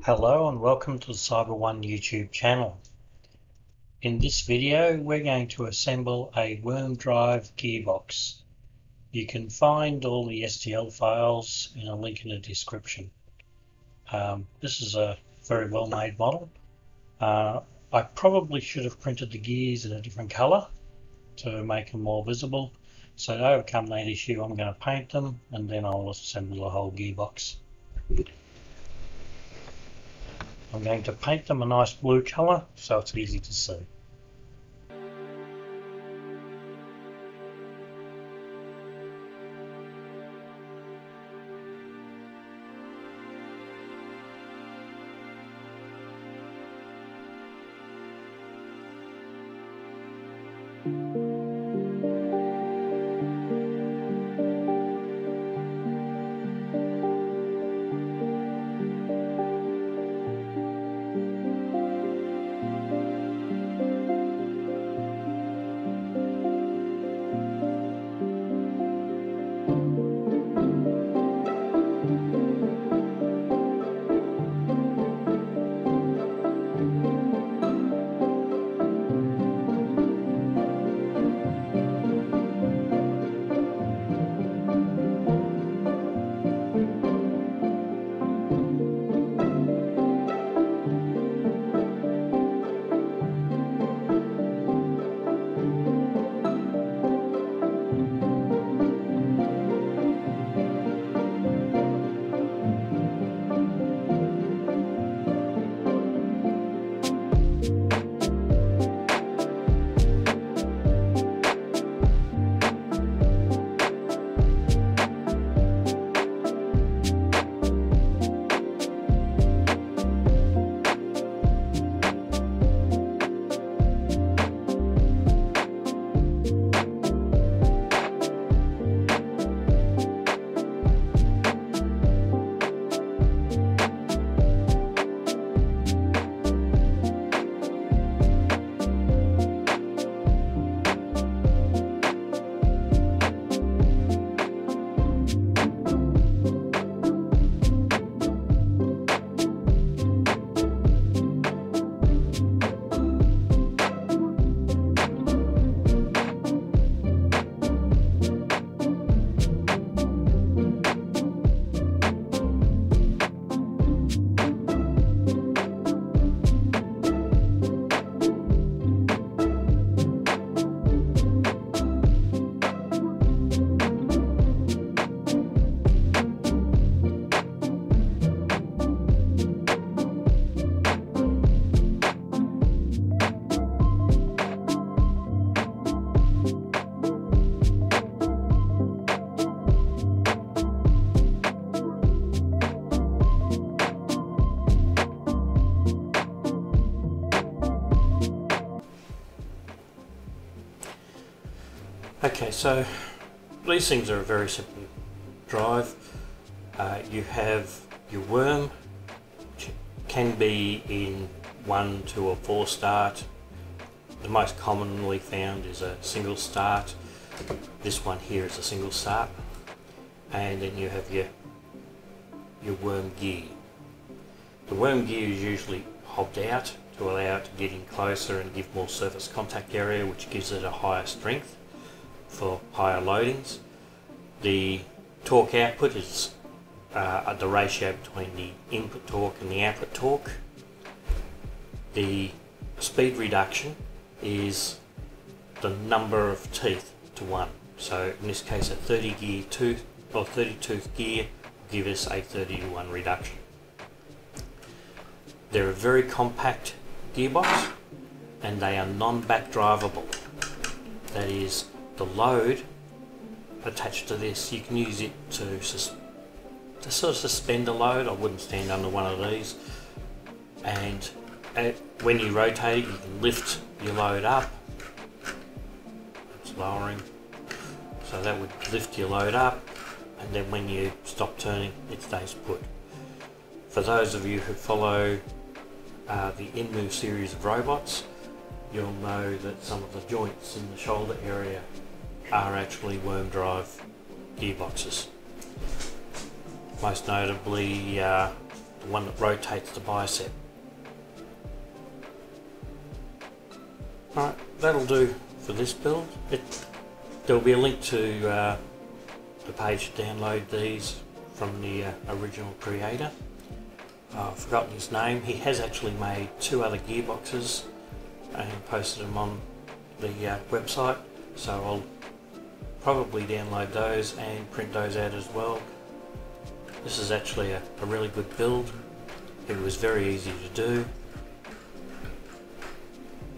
Hello and welcome to the CyberOne YouTube channel. In this video we're going to assemble a worm drive gearbox. You can find all the STL files in a link in the description. This is a very well made model. I probably should have printed the gears in a different colour to make them more visible. So to overcome that issue I'm going to paint them and then I'll assemble the whole gearbox. I'm going to paint them a nice blue colour so it's easy to see. Okay, so these things are a very simple drive. You have your worm, which can be in 1, 2 or 4 start. The most commonly found is a single start. This one here is a single start. And then you have your worm gear. The worm gear is usually hobbed out to allow it to get in closer and give more surface contact area, which gives it a higher strength for higher loadings. The torque output is the ratio between the input torque and the output torque. The speed reduction is the number of teeth to 1. So in this case a 30 gear tooth or 30 tooth gear will give us a 30 to 1 reduction. They're a very compact gearbox and they are non-back drivable. That is, the load attached to this, you can use it to sort of suspend a load. I wouldn't stand under one of these, and when you rotate it you can lift your load up. It's lowering, so that would lift your load up, and then when you stop turning it stays put. For those of you who follow the Enmu series of robots, you'll know that some of the joints in the shoulder area are actually worm drive gearboxes. Most notably the one that rotates the bicep. Alright, that'll do for this build. There'll be a link to the page to download these from the original creator. I've forgotten his name. He has actually made 2 other gearboxes and posted them on the website, so I'll probably download those and print those out as well. This is actually a really good build. It was very easy to do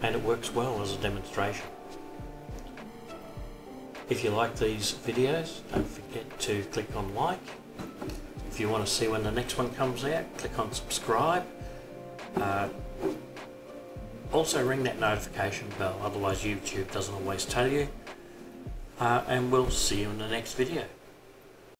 and it works well as a demonstration. If you like these videos, don't forget to click on like. If you want to see when the next one comes out, click on subscribe. Also ring that notification bell, otherwise YouTube doesn't always tell you. And we'll see you in the next video.